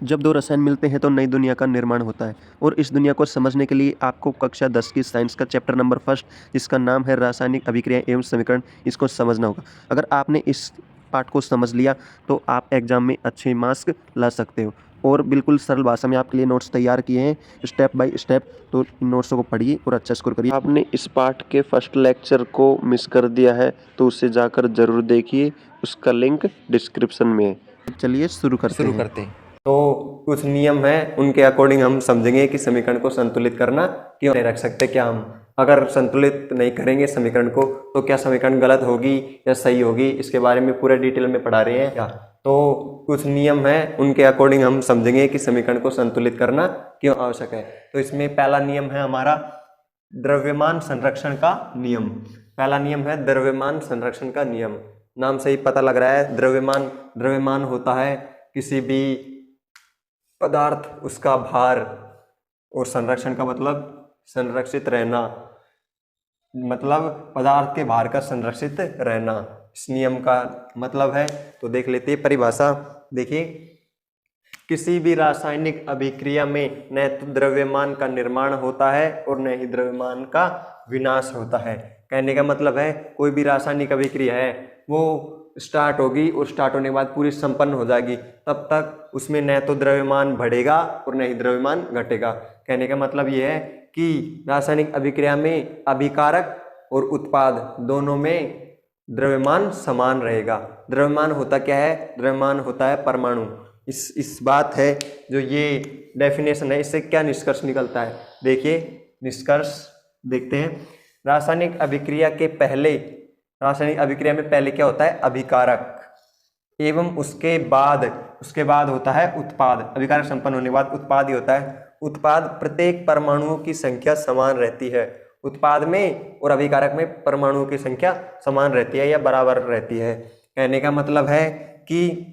जब दो रसायन मिलते हैं तो नई दुनिया का निर्माण होता है। और इस दुनिया को समझने के लिए आपको कक्षा 10 की साइंस का चैप्टर नंबर फर्स्ट, जिसका नाम है रासायनिक अभिक्रिया एवं समीकरण, इसको समझना होगा। अगर आपने इस पार्ट को समझ लिया तो आप एग्जाम में अच्छे मार्क्स ला सकते हो। और बिल्कुल सरल भाषा में आपके लिए नोट्स तैयार किए हैं स्टेप बाय स्टेप, तो इन नोट्सों को पढ़िए और अच्छा स्कोर करिए। आपने इस पार्ट के फर्स्ट लेक्चर को मिस कर दिया है तो उसे जाकर जरूर देखिए, उसका लिंक डिस्क्रिप्शन में है। चलिए शुरू करते हैं। तो कुछ नियम है, उनके अकॉर्डिंग हम समझेंगे कि समीकरण को संतुलित करना क्यों नहीं रख सकते। क्या हम अगर संतुलित नहीं करेंगे समीकरण को तो क्या समीकरण गलत होगी या सही होगी, इसके बारे में पूरे डिटेल में पढ़ा रहे हैं क्या। तो कुछ नियम है, उनके अकॉर्डिंग हम समझेंगे कि समीकरण को संतुलित करना क्यों आवश्यक है। तो इसमें पहला नियम है हमारा द्रव्यमान संरक्षण का नियम। पहला नियम है द्रव्यमान संरक्षण का नियम। नाम से ही पता लग रहा है, द्रव्यमान होता है किसी भी पदार्थ, उसका भार, और संरक्षण का मतलब संरक्षित रहना, मतलब पदार्थ के भार का संरक्षित रहना इस नियम का मतलब है। तो देख लेते हैं परिभाषा। देखिए, किसी भी रासायनिक अभिक्रिया में न तो द्रव्यमान का निर्माण होता है और न ही द्रव्यमान का विनाश होता है। कहने का मतलब है कोई भी रासायनिक अभिक्रिया है वो स्टार्ट होगी और स्टार्ट होने के बाद पूरी संपन्न हो जाएगी, तब तक उसमें न तो द्रव्यमान बढ़ेगा और न ही द्रव्यमान घटेगा। कहने का मतलब ये है कि रासायनिक अभिक्रिया में अभिकारक और उत्पाद दोनों में द्रव्यमान समान रहेगा। द्रव्यमान होता क्या है? द्रव्यमान होता है परमाणु। इस बात है जो ये डेफिनेशन है, इससे क्या निष्कर्ष निकलता है। देखिए निष्कर्ष देखते हैं। रासायनिक अभिक्रिया में पहले क्या होता है? अभिकारक, एवं उसके बाद होता है उत्पाद। अभिकारक संपन्न होने के बाद उत्पाद ही होता है। उत्पाद प्रत्येक परमाणुओं की संख्या समान रहती है। उत्पाद में और अभिकारक में परमाणुओं की संख्या समान रहती है या बराबर रहती है। कहने का मतलब है कि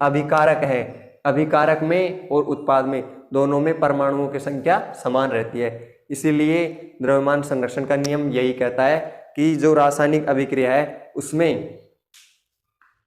अभिकारक में और उत्पाद में दोनों में परमाणुओं की संख्या समान रहती है। इसीलिए द्रव्यमान संरक्षण का नियम यही कहता है कि जो रासायनिक अभिक्रिया है उसमें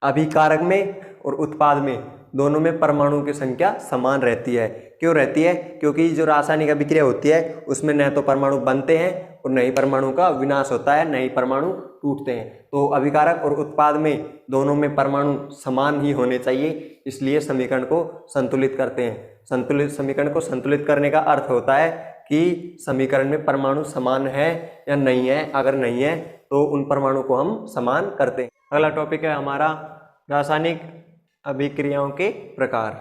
अभिकारक में और उत्पाद में दोनों में परमाणुओं की संख्या समान रहती है। क्यों रहती है? क्योंकि जो रासायनिक अभिक्रिया होती है उसमें न तो परमाणु बनते हैं और न ही परमाणु का विनाश होता है, न ही परमाणु टूटते हैं। तो अभिकारक और उत्पाद में दोनों में परमाणु समान ही होने चाहिए, इसलिए समीकरण को संतुलित करते हैं। समीकरण को संतुलित करने का अर्थ होता है कि समीकरण में परमाणु समान है या नहीं है। अगर नहीं है तो उन परमाणु को हम समान करते हैं। अगला टॉपिक है हमारा रासायनिक अभिक्रियाओं के प्रकार।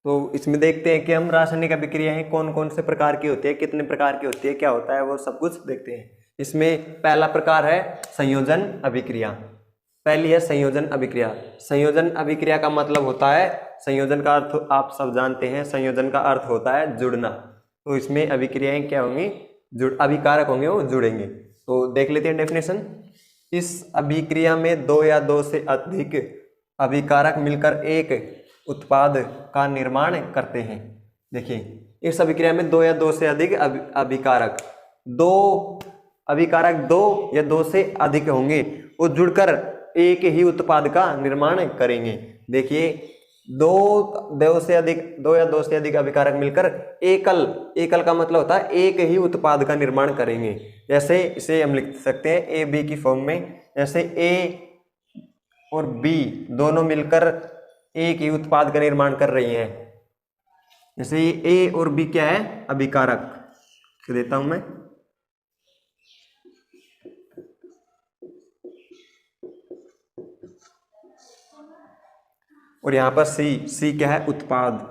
तो इसमें देखते हैं कि हम रासायनिक अभिक्रियाएं कौन कौन से प्रकार की होती है, कितने प्रकार की होती है, क्या होता है, वो सब कुछ देखते हैं। इसमें पहला प्रकार है संयोजन अभिक्रिया। पहली है संयोजन अभिक्रिया। संयोजन अभिक्रिया का मतलब होता है, संयोजन का अर्थ आप सब जानते हैं, संयोजन का अर्थ होता है जुड़ना। तो इसमें अभिक्रियाएं क्या होंगी? अभिकारक होंगे, वो जुड़ेंगे। तो देख लेते हैं डेफिनेशन। इस अभिक्रिया में दो या दो से अधिक अभिकारक मिलकर एक उत्पाद का निर्माण करते हैं। देखिए, इस अभिक्रिया में दो या दो से अधिक अभिकारक दो या दो से अधिक होंगे, वो जुड़कर एक ही उत्पाद का निर्माण करेंगे। देखिए, दो या दो से अधिक अभिकारक मिलकर एकल का मतलब होता है एक ही उत्पाद का निर्माण करेंगे। जैसे इसे हम लिख सकते हैं ए बी की फॉर्म में। जैसे ए और बी दोनों मिलकर एक ही उत्पाद का निर्माण कर रही हैं। जैसे ए और बी क्या है? अभिकारक। देता हूं मैं। और यहां पर सी क्या है? उत्पाद।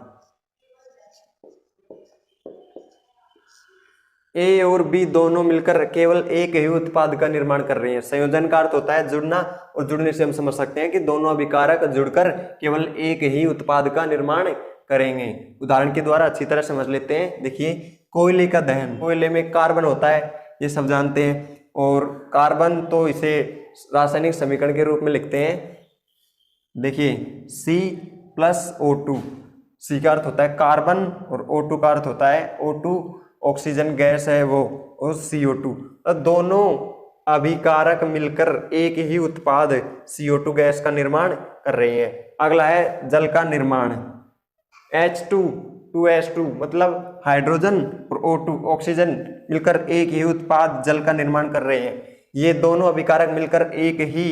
ए और बी दोनों मिलकर केवल एक ही उत्पाद का निर्माण कर रही हैं। संयोजन का अर्थ होता है जुड़ना, और जुड़ने से हम समझ सकते हैं कि दोनों अभिकारक जुड़कर केवल एक ही उत्पाद का निर्माण करेंगे। उदाहरण के द्वारा अच्छी तरह समझ लेते हैं। देखिए, कोयले का दहन, कोयले में कार्बन होता है, ये सब जानते हैं। और कार्बन तो इसे रासायनिक समीकरण के रूप में लिखते हैं। देखिए, C+O2। सी का अर्थ होता है कार्बन और O2 का अर्थ होता है O2 ऑक्सीजन गैस है वो, और CO2। तो दोनों अभिकारक मिलकर एक ही उत्पाद CO2 गैस का निर्माण कर रहे हैं। अगला है जल का निर्माण। H2 2s2 मतलब हाइड्रोजन और O2 ऑक्सीजन मिलकर एक ही उत्पाद जल का निर्माण कर रहे हैं। ये दोनों अभिकारक मिलकर एक ही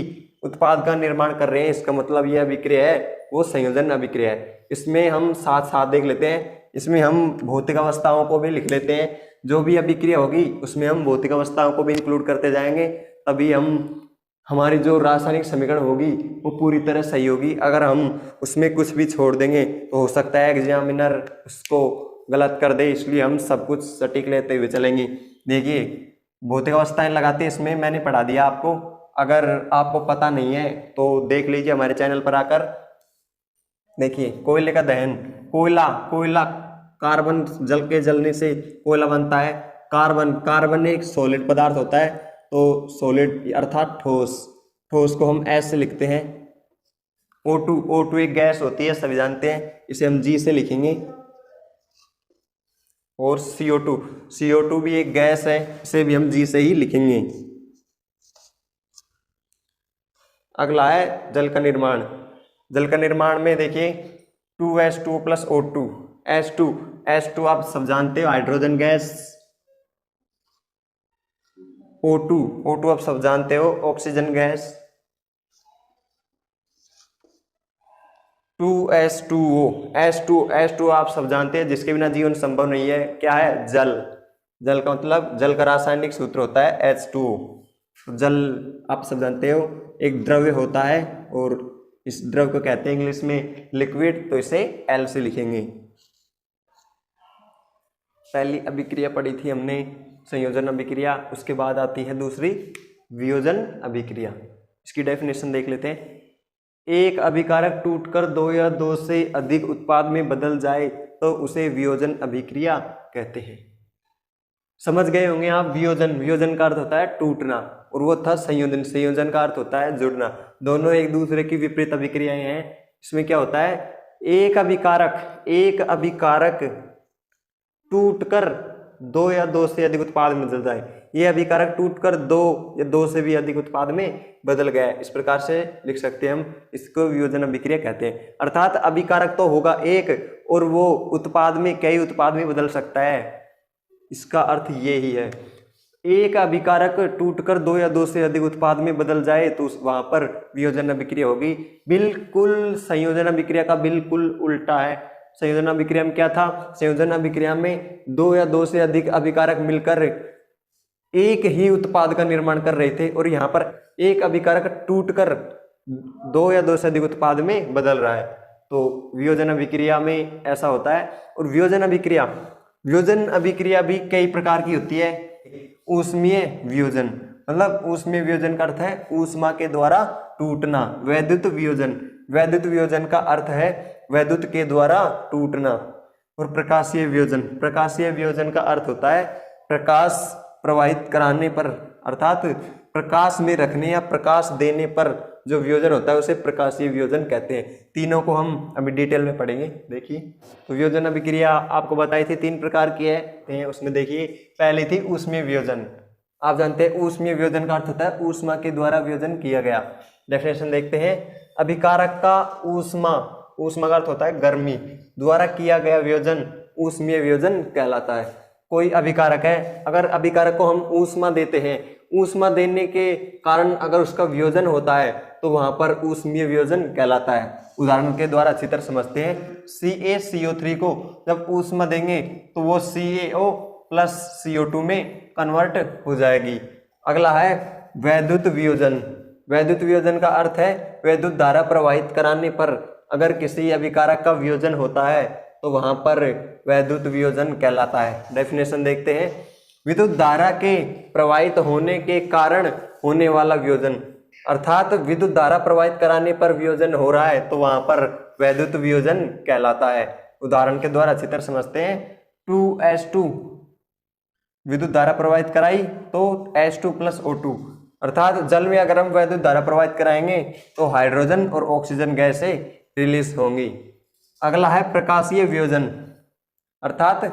उत्पाद का निर्माण कर रहे हैं। इसका मतलब यह अभिक्रिया है वो संयोजन अभिक्रिया है। इसमें हम साथ साथ देख लेते हैं, इसमें हम भौतिक अवस्थाओं को भी लिख लेते हैं। जो भी अभिक्रिया होगी उसमें हम भौतिक अवस्थाओं को भी इंक्लूड करते जाएंगे, तभी हमारी जो रासायनिक समीकरण होगी वो पूरी तरह सही होगी। अगर हम उसमें कुछ भी छोड़ देंगे तो हो सकता है एग्जामिनर उसको गलत कर दे, इसलिए हम सब कुछ सटीक लेते हुए चलेंगे। देखिए भौतिक अवस्थाएं लगाते इसमें मैंने पढ़ा दिया आपको, अगर आपको पता नहीं है तो देख लीजिए हमारे चैनल पर आकर। देखिए कोयले का दहन, कोयला कार्बन जल के जलने से कोयला बनता है। कार्बन एक सॉलिड पदार्थ होता है, तो सॉलिड अर्थात ठोस को हम एस से लिखते हैं। O2 एक गैस होती है, सभी जानते हैं, इसे हम G से लिखेंगे। और CO2 भी एक गैस है, इसे भी हम G से ही लिखेंगे। अगला है जल का निर्माण। जल का निर्माण में देखिए 2s2 प्लस O2 S2 आप सब जानते हो हाइड्रोजन गैस। O2 आप सब जानते हो ऑक्सीजन गैस। 2s2O आप सब जानते हैं जिसके बिना जीवन संभव नहीं है। क्या है? जल का मतलब जल का रासायनिक सूत्र होता है H2O। जल आप सब जानते हो एक द्रव्य होता है और इस द्रव को कहते हैं इंग्लिश में लिक्विड, तो इसे L से लिखेंगे। पहली अभिक्रिया पढ़ी थी हमने संयोजन अभिक्रिया, उसके बाद आती है दूसरी वियोजन अभिक्रिया। इसकी डेफिनेशन देख लेते हैं। एक अभिकारक टूटकर दो या दो से अधिक उत्पाद में बदल जाए तो उसे वियोजन अभिक्रिया कहते हैं। समझ गए होंगे आप। वियोजन का अर्थ होता है टूटना और वो था संयोजन का अर्थ होता है जुड़ना। दोनों एक दूसरे की विपरीत अभिक्रियाएं हैं। इसमें क्या होता है, एक अभिकारक टूटकर दो या दो से अधिक उत्पाद में बदल जाए। ये अभिकारक टूटकर दो या दो से भी अधिक उत्पाद में बदल गया। इस प्रकार से लिख सकते हैं हम, इसको वियोजन अभिक्रिया कहते हैं। अर्थात अभिकारक तो होगा एक और वो उत्पाद में कई उत्पाद में बदल सकता है। इसका अर्थ ये ही है। एक अभिकारक टूटकर दो या दो से अधिक उत्पाद में बदल जाए तो वहां पर वियोजन अभिक्रिया होगी। बिल्कुल संयोजन अभिक्रिया का बिल्कुल उल्टा है। संयोजन अभिक्रिया में क्या था? संयोजन अभिक्रिया में दो या दो से अधिक अभिकारक मिलकर एक ही उत्पाद का निर्माण कर रहे थे और यहाँ पर एक अभिकारक टूटकर दो या दो से अधिक उत्पाद में बदल रहा है। तो वियोजन अभिक्रिया में ऐसा होता है। और वियोजन अभिक्रिया भी कई प्रकार की होती है। ऊष्मीय वियोजन, मतलब ऊष्मीय वियोजन का अर्थ है ऊष्मा के द्वारा टूटना। वैद्युत वियोजन का अर्थ है वैद्युत के द्वारा टूटना। और प्रकाशीय वियोजन का अर्थ होता है प्रकाश प्रवाहित कराने पर, अर्थात प्रकाश में रखने या प्रकाश देने पर जो वियोजन होता है उसे प्रकाशीय वियोजन कहते हैं। तीनों को हम अभी डिटेल में पढ़ेंगे। देखिए तो वियोजन अभिक्रिया आपको बताई थी 3 प्रकार की है। उसमें देखिए पहली थी ऊष्मीय वियोजन। आप जानते हैं ऊष्मीय वियोजन का अर्थ होता है ऊष्मा के द्वारा वियोजन किया गया। डेफिनेशन देखते हैं। अभिकारक का ऊष्मा का अर्थ होता है गर्मी द्वारा किया गया वियोजन ऊष्मीय वियोजन कहलाता है। कोई अभिकारक है, अगर अभिकारक को हम ऊष्मा देते हैं, ऊष्मा देने के कारण अगर उसका वियोजन होता है तो वहां पर ऊष्मीय वियोजन कहलाता है। उदाहरण के द्वारा अच्छी तरह समझते हैं। CaCO3 को जब ऊष्मा देंगे तो वो CaO प्लस CO2 में कन्वर्ट हो जाएगी। अगला है वैद्युत वियोजन का अर्थ है वैद्युत धारा प्रवाहित कराने पर अगर किसी अभिकारक का वियोजन होता है तो वहां पर वैद्युत वियोजन कहलाता है। डेफिनेशन देखते हैं। विद्युत धारा के प्रवाहित होने के कारण होने वाला वियोजन, अर्थात विद्युत धारा प्रवाहित कराने पर वियोजन हो रहा है तो वहां पर वैद्युत वियोजन कहलाता है। उदाहरण के द्वारा अच्छी तरह समझते हैं। 2s2 विद्युत धारा प्रवाहित कराई तो H2 प्लस O2, अर्थात जल में अगर हम वैद्युत धारा प्रवाहित कराएंगे तो हाइड्रोजन और ऑक्सीजन गैसें रिलीज होंगी। अगला है प्रकाशीय वियोजन, अर्थात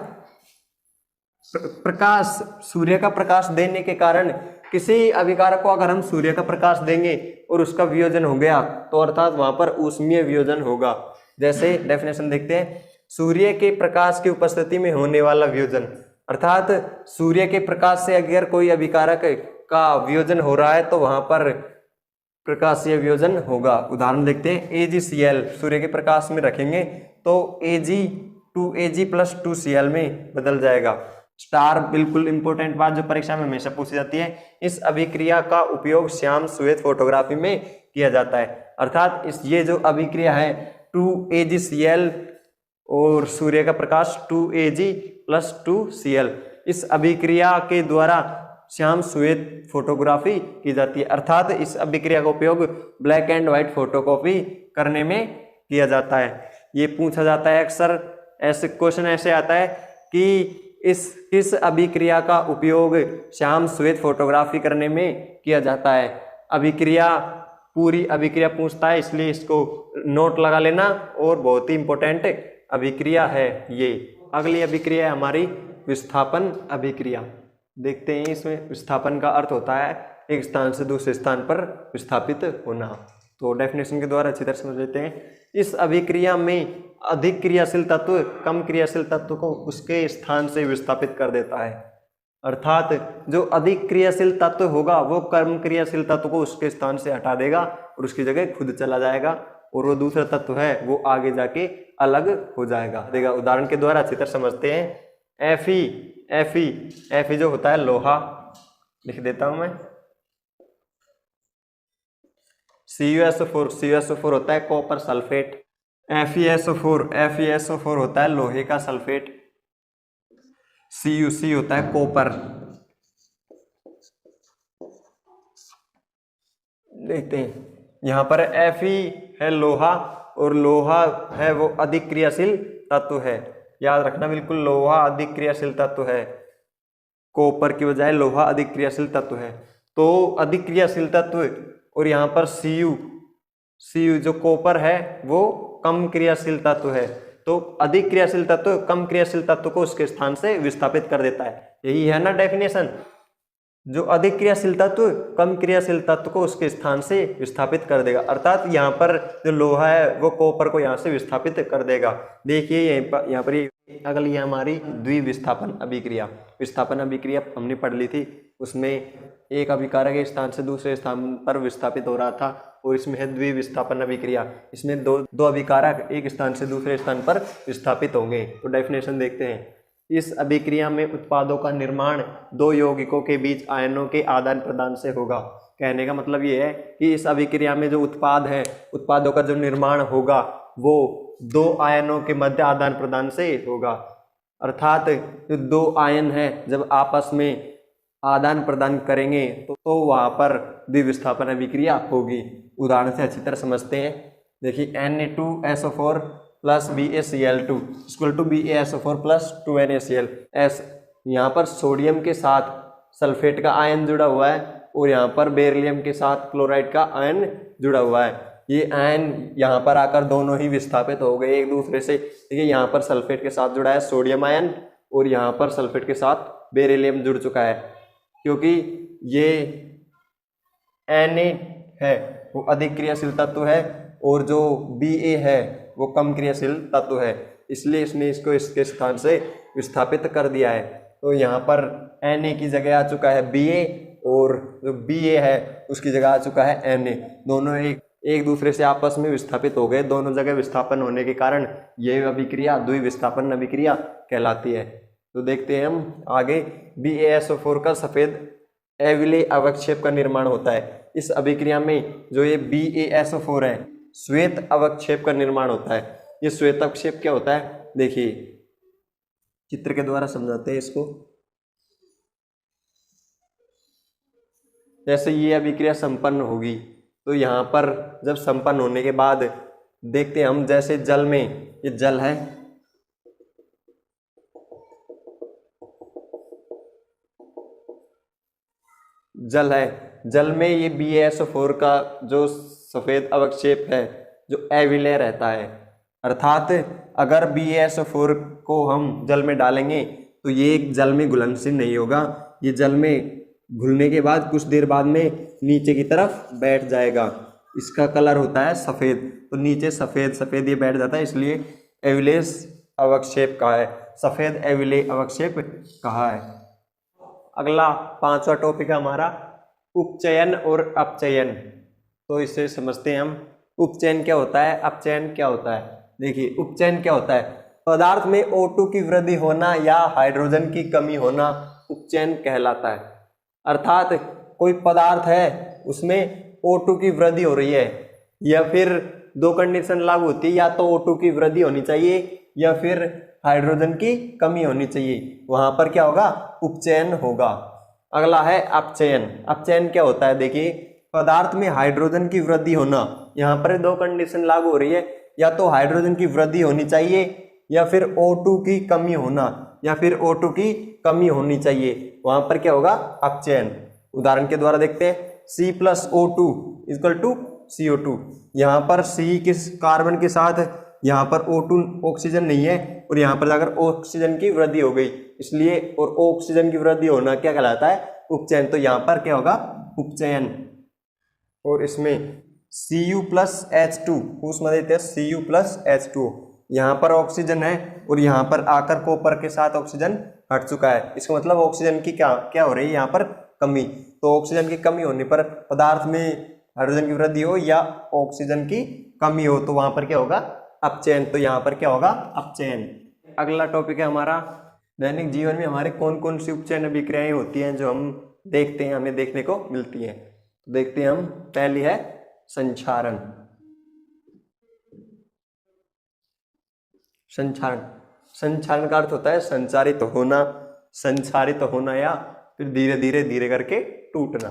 प्रकाश, सूर्य का प्रकाश देने के कारण किसी अभिकारक को अगर हम सूर्य का प्रकाश देंगे और उसका वियोजन हो गया तो अर्थात वहां पर ऊष्मीय वियोजन होगा। जैसे डेफिनेशन देखते हैं। सूर्य के प्रकाश की उपस्थिति में होने वाला वियोजन, अर्थात सूर्य के प्रकाश से अगर कोई अभिकारक का वियोजन हो रहा है तो वहां पर प्रकाशीय वियोजन होगा। उदाहरण देखते हैं, AgCl सूर्य के प्रकाश में रखेंगे तो Ag 2Ag + 2Cl में बदल जाएगा। स्टार, बिल्कुल इंपॉर्टेंट बात जो परीक्षा में हमेशा पूछी जाती है, इस अभिक्रिया का उपयोग श्याम श्वेत फोटोग्राफी में किया जाता है। अर्थात ये जो अभिक्रिया है 2AgCl और सूर्य का प्रकाश 2Ag + 2Cl, इस अभिक्रिया के द्वारा श्याम श्वेत फोटोग्राफी की जाती है। अर्थात इस अभिक्रिया का उपयोग ब्लैक एंड व्हाइट फोटोकॉपी करने में किया जाता है। ये पूछा जाता है अक्सर, ऐसे क्वेश्चन ऐसे आता है कि किस अभिक्रिया का उपयोग श्याम श्वेत फोटोग्राफी करने में किया जाता है। अभिक्रिया, पूरी अभिक्रिया पूछता है, इसलिए इसको नोट लगा लेना और बहुत ही इंपॉर्टेंट अभिक्रिया है ये। अगली अभिक्रिया है हमारी विस्थापन अभिक्रिया। देखते हैं, इसमें विस्थापन का अर्थ होता है एक स्थान से दूसरे स्थान पर विस्थापित होना। तो डेफिनेशन के द्वारा अच्छी तरह समझ लेते हैं। इस अभिक्रिया में अधिक क्रियाशील तत्व कम क्रियाशील तत्व को उसके स्थान से विस्थापित कर देता है। अर्थात जो अधिक क्रियाशील तत्व होगा वो कम क्रियाशील तत्व को उसके स्थान से हटा देगा और उसकी जगह खुद चला जाएगा, और वो दूसरा तत्व है वो आगे जाके अलग हो जाएगा। देखा, उदाहरण के द्वारा अच्छी तरह समझते हैं। Fe जो होता है लोहा, लिख देता हूं मैं। CuSO4 होता है कॉपर सल्फेट। FeSO4 होता है लोहे का सल्फेट। CuC होता है कॉपर। देखते हैं, यहाँ पर Fe है लोहा, और लोहा है वो अधिक क्रियाशील तत्व है। याद रखना बिल्कुल, लोहा अधिक क्रियाशील तत्व है, कॉपर की बजाय लोहा अधिक क्रियाशील तत्व है। तो अधिक क्रियाशील तत्व, और यहाँ पर Cu जो कॉपर है वो कम क्रियाशील तत्व है। तो अधिक क्रियाशील तत्व कम क्रियाशील तत्व को उसके स्थान से विस्थापित कर देता है। यही है ना डेफिनेशन, जो अधिक क्रियाशील तत्व कम क्रियाशील तत्व को उसके स्थान से विस्थापित कर देगा। अर्थात यहाँ पर जो लोहा है वो कॉपर को यहाँ से विस्थापित कर देगा। देखिए यहाँ पर अगली है हमारी द्विविस्थापन अभिक्रिया। विस्थापन अभिक्रिया हमने पढ़ ली थी, उसमें एक अभिकारक एक स्थान से दूसरे स्थान पर विस्थापित हो रहा था, और इसमें है द्विविस्थापन अभिक्रिया। इसमें दो अभिकारक एक स्थान से दूसरे स्थान पर विस्थापित होंगे। तो डेफिनेशन देखते हैं। इस अभिक्रिया में उत्पादों का निर्माण दो यौगिकों के बीच आयनों के आदान प्रदान से होगा। कहने का मतलब ये है कि इस अभिक्रिया में जो उत्पाद है, उत्पादों का जो निर्माण होगा वो दो आयनों के मध्य आदान प्रदान से होगा। अर्थात जो दो आयन है जब आपस में आदान प्रदान करेंगे तो वहां पर द्विविस्थापन अभिक्रिया होगी। उदाहरण से अच्छी तरह समझते हैं। देखिए, Na2SO4 + BaCl2 = BaSO4 + 2NaCl। यहाँ पर सोडियम के साथ सल्फेट का आयन जुड़ा हुआ है, और यहाँ पर बेरिलियम के साथ क्लोराइड का आयन जुड़ा हुआ है। ये आयन यहाँ पर आकर दोनों ही विस्थापित हो गए एक दूसरे से। देखिए, यहाँ पर सल्फेट के साथ जुड़ा है सोडियम आयन, और यहाँ पर सल्फेट के साथ बेरिलियम जुड़ चुका है। क्योंकि ये Na है वो अधिक क्रियाशील तत्व है, और जो Ba है वो कम क्रियाशील तत्व है, इसलिए इसने इसको इसके स्थान से विस्थापित कर दिया है। तो यहाँ पर Na की जगह आ चुका है Ba, और जो Ba है उसकी जगह आ चुका है Na। दोनों एक दूसरे से आपस में विस्थापित हो गए। दोनों जगह विस्थापन होने के कारण यह अभिक्रिया द्विविस्थापन अभिक्रिया कहलाती है। तो देखते हैं हम आगे। BaSO4 का सफेद अविलेय अवक्षेप का निर्माण होता है। इस अभिक्रिया में जो ये BaSO4 है, श्वेत अवक्षेप का निर्माण होता है। ये श्वेत अवक्षेप क्या होता है, देखिए चित्र के द्वारा समझाते हैं इसको। जैसे ये अभिक्रिया संपन्न होगी तो यहाँ पर जब संपन्न होने के बाद देखते हैं हम, जैसे जल में, ये जल है, जल में ये BaSO4 का जो सफेद अवक्षेप है जो अविलेय रहता है। अर्थात अगर BaSO4 को हम जल में डालेंगे तो ये जल में घुलनशील नहीं होगा। ये जल में घुलने के बाद कुछ देर बाद में नीचे की तरफ बैठ जाएगा। इसका कलर होता है सफ़ेद, तो नीचे सफ़ेद ये बैठ जाता है, इसलिए अविलेय अवक्षेप कहा है, सफेद एविलेय अवक्षेप कहा है। अगला 5वां टॉपिक है हमारा उपचयन और अपचयन। तो इसे समझते हैं हम। उपचयन क्या होता है, अपचयन क्या होता है। देखिए उपचयन क्या होता है, पदार्थ में O2 की वृद्धि होना या हाइड्रोजन की कमी होना उपचयन कहलाता है। अर्थात कोई पदार्थ है उसमें O2 की वृद्धि हो रही है, या फिर दो कंडीशन लागू होती है, या तो O2 की वृद्धि होनी चाहिए या फिर हाइड्रोजन की कमी होनी चाहिए, वहां पर क्या होगा, उपचयन होगा। अगला है अपचयन। अपचयन क्या होता है, देखिए पदार्थ में हाइड्रोजन की वृद्धि होना, यहाँ पर दो कंडीशन लागू हो रही है, या तो हाइड्रोजन की वृद्धि होनी चाहिए या फिर O2 की कमी होना, या फिर O2 की कमी होनी चाहिए, वहां पर क्या होगा, अपचयन। उदाहरण के द्वारा देखते हैं, C+O2 = CO2। यहाँ पर C किस कार्बन के साथ, यहाँ पर O2 ऑक्सीजन नहीं है, और यहाँ पर जाकर ऑक्सीजन की वृद्धि हो गई, इसलिए और ऑक्सीजन की वृद्धि होना क्या कहलाता है, उपचयन। तो यहाँ पर क्या होगा, उपचयन। और इसमें Cu+H2 उसमें देते हैं Cu+H2, यहाँ पर ऑक्सीजन है और यहाँ पर आकर कॉपर के साथ ऑक्सीजन हट चुका है, इसका मतलब ऑक्सीजन की क्या हो रही है, यहाँ पर कमी। तो ऑक्सीजन की कमी होने पर पदार्थ में हाइड्रोजन की वृद्धि हो या ऑक्सीजन की कमी हो, तो वहां पर क्या होगा, अपचयन। तो यहाँ पर क्या होगा, अपचयन। अगला टॉपिक है हमारा दैनिक जीवन में हमारे कौन कौन सी उपचयन अभिक्रियाएं होती हैं जो हम देखते हैं, हमें देखने को मिलती हैं। तो देखते हैं हम, पहली है संक्षारण। संक्षारण का अर्थ होता है संचारित होना या फिर धीरे धीरे करके टूटना।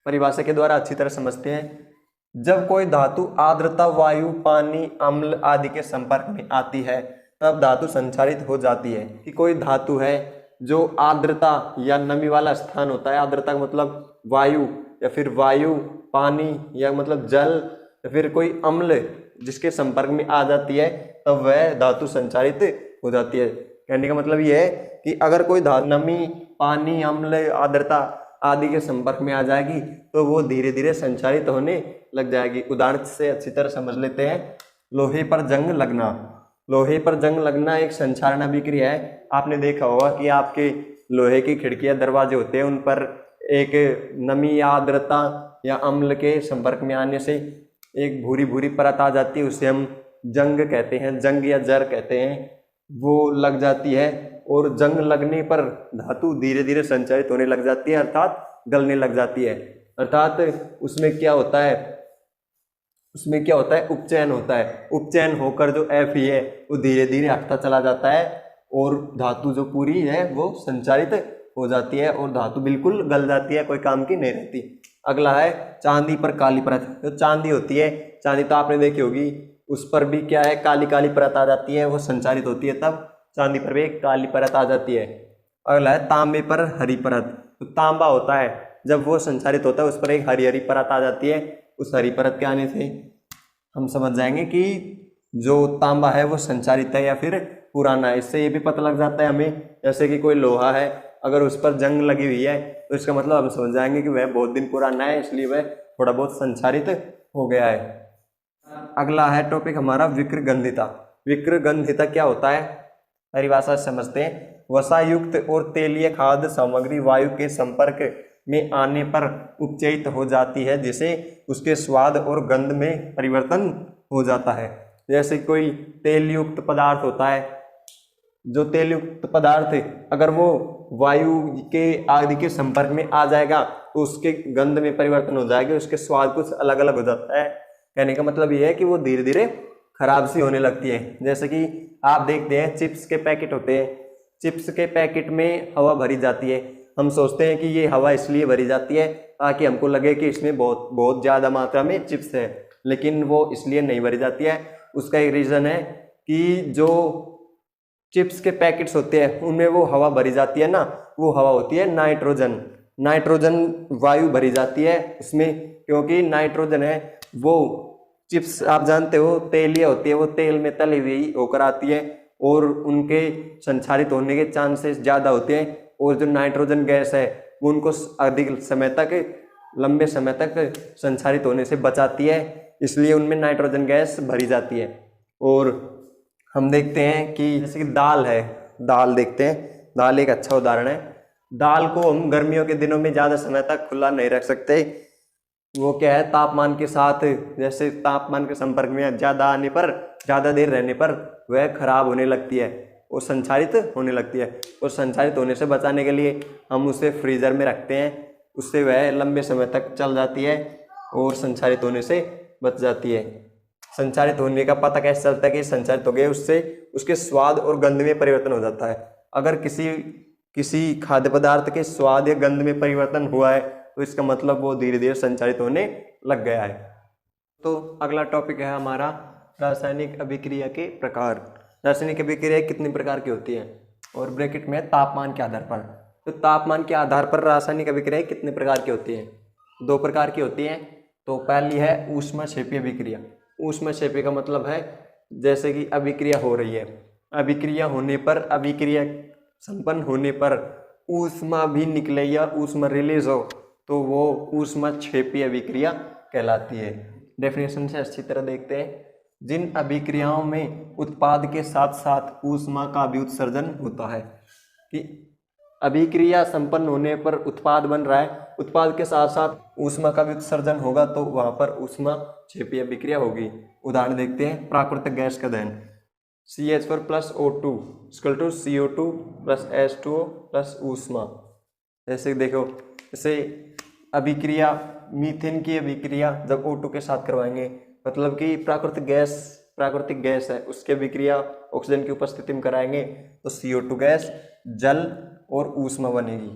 परिभाषा के द्वारा अच्छी तरह समझते हैं। जब कोई धातु आर्द्रता, वायु, पानी, अम्ल आदि के संपर्क में आती है तब धातु संचारित हो जाती है। कि कोई धातु है जो आर्द्रता या नमी वाला स्थान होता है, आर्द्रता का मतलब वायु, या फिर वायु, पानी, या मतलब जल, या फिर कोई अम्ल जिसके संपर्क में आ जाती है तब वह धातु संचारित हो जाती है। कहने का मतलब यह है कि अगर कोई धातु नमी, पानी, अम्ल, आर्द्रता आदि के संपर्क में आ जाएगी तो वो धीरे धीरे संचारित होने लग जाएगी। उदाहरण से अच्छी तरह समझ लेते हैं। लोहे पर जंग लगना। लोहे पर जंग लगना एक संक्षारण अभिक्रिया है। आपने देखा होगा कि आपके लोहे की खिड़कियां, दरवाजे होते हैं, उन पर एक नमी या आर्द्रता या अम्ल के संपर्क में आने से एक भूरी भूरी परत आ जाती है, उसे हम जंग कहते हैं, जंग या जर कहते हैं। वो लग जाती है और जंग लगने पर धातु धीरे धीरे संचारित होने लग जाती है, अर्थात गलने लग जाती है। अर्थात उसमें क्या होता है, उपचयन होता है। उपचयन होकर जो Fe है वो धीरे धीरे हटता चला जाता है और धातु जो पूरी है वो संचारित हो जाती है और धातु बिल्कुल गल जाती है, कोई काम की नहीं रहती। अगला है चांदी पर काली परत। जो चांदी होती है, चांदी तो आपने देखी होगी, उस पर भी क्या है, काली काली परत आ जाती है, वो संचारित होती है, तब चांदी पर भी एक काली परत आ जाती है। अगला है तांबे पर हरी परत। तो तांबा होता है, जब वो संचारित होता है उस पर एक हरी हरी परत आ जाती है। उस हरी परत के आने से हम समझ जाएंगे कि जो तांबा है वो संचारित है या फिर पुराना है। इससे ये भी पता लग जाता है हमें, जैसे कि कोई लोहा है, अगर उस पर जंग लगी हुई है तो इसका मतलब हम समझ जाएंगे कि वह बहुत दिन पुराना है, इसलिए वह थोड़ा बहुत संचारित हो गया है। अगला है टॉपिक हमारा विकृगंधिता। विकृगंधिता क्या होता है, परिभाषा समझते हैं। वसायुक्त और तेलीय खाद्य सामग्री वायु के संपर्क में आने पर उपचयित हो जाती है, जिसे उसके स्वाद और गंध में परिवर्तन हो जाता है। जैसे कोई तेलयुक्त पदार्थ होता है, जो तेलयुक्त पदार्थ अगर वो वायु के आदि के संपर्क में आ जाएगा तो उसके गंध में परिवर्तन हो जाएगा, उसके स्वाद कुछ अलग अलग हो जाता है। कहने का मतलब ये है कि वो धीरे धीरे खराब सी होने लगती है। जैसे कि आप देखते हैं चिप्स के पैकेट होते हैं, चिप्स के पैकेट में हवा भरी जाती है। हम सोचते हैं कि ये हवा इसलिए भरी जाती है ताकि हमको लगे कि इसमें बहुत बहुत ज़्यादा मात्रा में चिप्स है, लेकिन वो इसलिए नहीं भरी जाती है। उसका एक रीज़न है कि जो चिप्स के पैकेट्स होते हैं उनमें वो हवा भरी जाती है ना, वो हवा होती है नाइट्रोजन। नाइट्रोजन वायु भरी जाती है उसमें, क्योंकि नाइट्रोजन है वो चिप्स आप जानते हो तेलीय होती है, वो तेल में तली हुई होकर आती है और उनके संचारित होने के चांसेस ज़्यादा होते हैं। और जो नाइट्रोजन गैस है वो उनको अधिक समय तक, लंबे समय तक संचारित होने से बचाती है, इसलिए उनमें नाइट्रोजन गैस भरी जाती है। और हम देखते हैं कि जैसे कि दाल है, दाल देखते हैं, दाल एक अच्छा उदाहरण है। दाल को हम गर्मियों के दिनों में ज़्यादा समय तक खुला नहीं रख सकते। वो क्या है, तापमान के साथ, जैसे तापमान के संपर्क में ज़्यादा आने पर, ज़्यादा देर रहने पर वह खराब होने लगती है और संचारित होने लगती है। और संचारित होने से बचाने के लिए हम उसे फ्रीज़र में रखते हैं, उससे वह लंबे समय तक चल जाती है और संचारित होने से बच जाती है। संचारित होने का पता कैसे चलता है कि संचारित हो गए, उससे उसके स्वाद और गंध में परिवर्तन हो जाता है। अगर किसी खाद्य पदार्थ के स्वाद या गंध में परिवर्तन हुआ है तो इसका मतलब वो धीरे धीरे संचारित होने लग गया है। तो अगला टॉपिक है हमारा रासायनिक अभिक्रिया के प्रकार। रासायनिक अभिक्रिया कितने प्रकार की होती है, और ब्रैकेट में तापमान के आधार पर। तो तापमान के आधार पर रासायनिक अभिक्रिया कितने प्रकार की होती है? 2 प्रकार की होती हैं। तो पहली है ऊष्माक्षेपी अभिक्रिया। ऊष्माक्षेपी का मतलब है जैसे कि अभिक्रिया हो रही है, अभिक्रिया होने पर, अभिक्रिया संपन्न होने पर ऊष्मा भी निकले या ऊष्मा रिलीज हो तो वो ऊष्माक्षेपी अभिक्रिया कहलाती है। डेफिनेशन से अच्छी तरह देखते हैं। जिन अभिक्रियाओं में उत्पाद के साथ साथ ऊष्मा का भी उत्सर्जन होता है, कि अभिक्रिया संपन्न होने पर उत्पाद बन रहा है, उत्पाद के साथ साथ ऊष्मा का भी उत्सर्जन होगा तो वहां पर ऊष्माक्षेपी अभिक्रिया होगी। उदाहरण देखते हैं, प्राकृतिक गैस का दहन, CH4 + O2 = CO2 + H2O + ऊष्मा। जैसे देखो, जैसे अभिक्रिया मीथेन की अभिक्रिया जब O2 के साथ करवाएंगे, मतलब कि प्राकृतिक गैस है, उसकी अभिक्रिया ऑक्सीजन की उपस्थिति में कराएंगे तो CO2 गैस, जल और ऊष्मा बनेगी।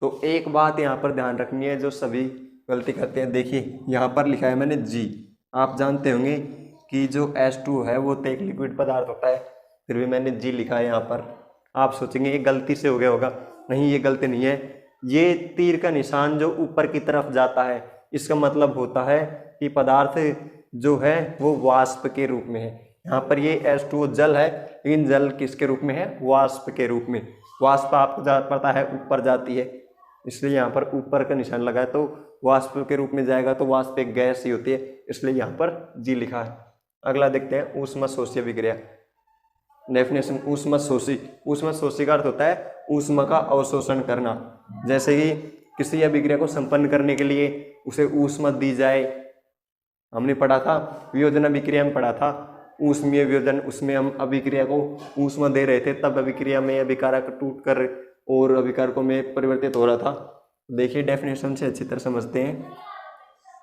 तो एक बात यहाँ पर ध्यान रखनी है, जो सभी गलती करते हैं। देखिए यहाँ पर लिखा है मैंने G, आप जानते होंगे कि जो H2 है वो तो एक लिक्विड पदार्थ होता है, फिर भी मैंने G लिखा है यहाँ पर। आप सोचेंगे ये गलती से हो गया होगा, नहीं, ये गलती नहीं है। ये तीर का निशान जो ऊपर की तरफ जाता है, इसका मतलब होता है कि पदार्थ जो है वो वाष्प के रूप में है। यहाँ पर ये H2O जल है, लेकिन जल किसके रूप में है? वाष्प के रूप में। वाष्प आपको पता है ऊपर जाती है, इसलिए यहाँ पर ऊपर का निशान लगा है, तो वाष्प के रूप में जाएगा तो वाष्प एक गैस ही होती है, इसलिए यहाँ पर G लिखा है। अगला देखते हैं ऊष्माशोषी अभिक्रिया। डेफिनेशन, ऊष्माशोषी का अर्थ होता है ऊष्मा का अवशोषण करना। जैसे कि किसी अभिक्रिया को संपन्न करने के लिए उसे ऊष्मा दी जाए, हमने पढ़ा था वियोजन अभिक्रिया में पढ़ा था ऊष्मीय वियोजन, उसमें हम अभिक्रिया को ऊष्मा दे रहे थे, तब अभिक्रिया में अभिकारक टूटकर और अभिकारकों में परिवर्तित हो रहा था। देखिए डेफिनेशन से अच्छी तरह समझते हैं।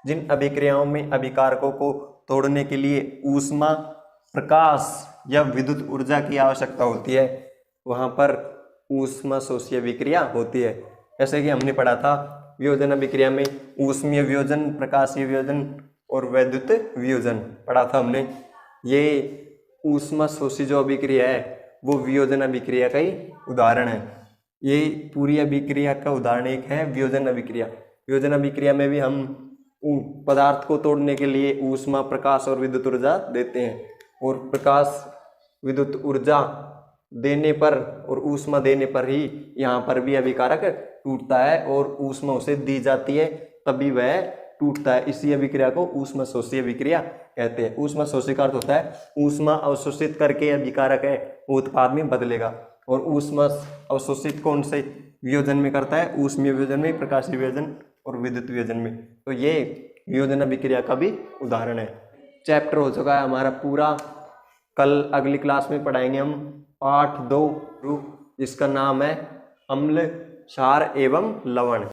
जिन अभिक्रियाओं में अभिकारकों को तोड़ने के लिए ऊष्मा, प्रकाश या विद्युत ऊर्जा की आवश्यकता होती है, वहाँ पर ऊष्माशोषी अभिक्रिया होती है। जैसे कि हमने पढ़ा था वियोजन अभिक्रिया में ऊष्मीय वियोजन, प्रकाशीय वियोजन और वैद्युत वियोजन पढ़ा था हमने। ये ऊष्माशोषी जो अभिक्रिया है वो वियोजन अभिक्रिया का ही उदाहरण है। ये पूरी अभिक्रिया का उदाहरण एक है वियोजन अभिक्रिया। वियोजन अभिक्रिया में भी हम पदार्थ को तोड़ने के लिए ऊष्मा, प्रकाश और विद्युत ऊर्जा देते हैं, और प्रकाश, विद्युत ऊर्जा देने पर और ऊष्मा देने पर ही यहाँ पर भी अभिकारक टूटता है, और ऊष्मा उसे दी जाती है तभी वह टूटता है। इसी अभिक्रिया को ऊष्माशोषी अभिक्रिया कहते हैं। ऊष्माशोषी का अर्थ होता है ऊष्मा अवशोषित करके अभिकारक है वो उत्पाद में बदलेगा, और ऊष्मा अवशोषित कौन से वियोजन में करता है? ऊष्मीय वियोजन में, प्रकाशीय वियोजन और विद्युत वियोजन में। तो ये वियोजन अभिक्रिया का भी उदाहरण है। चैप्टर हो चुका है हमारा पूरा। कल अगली क्लास में पढ़ाएंगे हम पाठ 2 जिसका नाम है अम्ल, क्षार एवं लवण।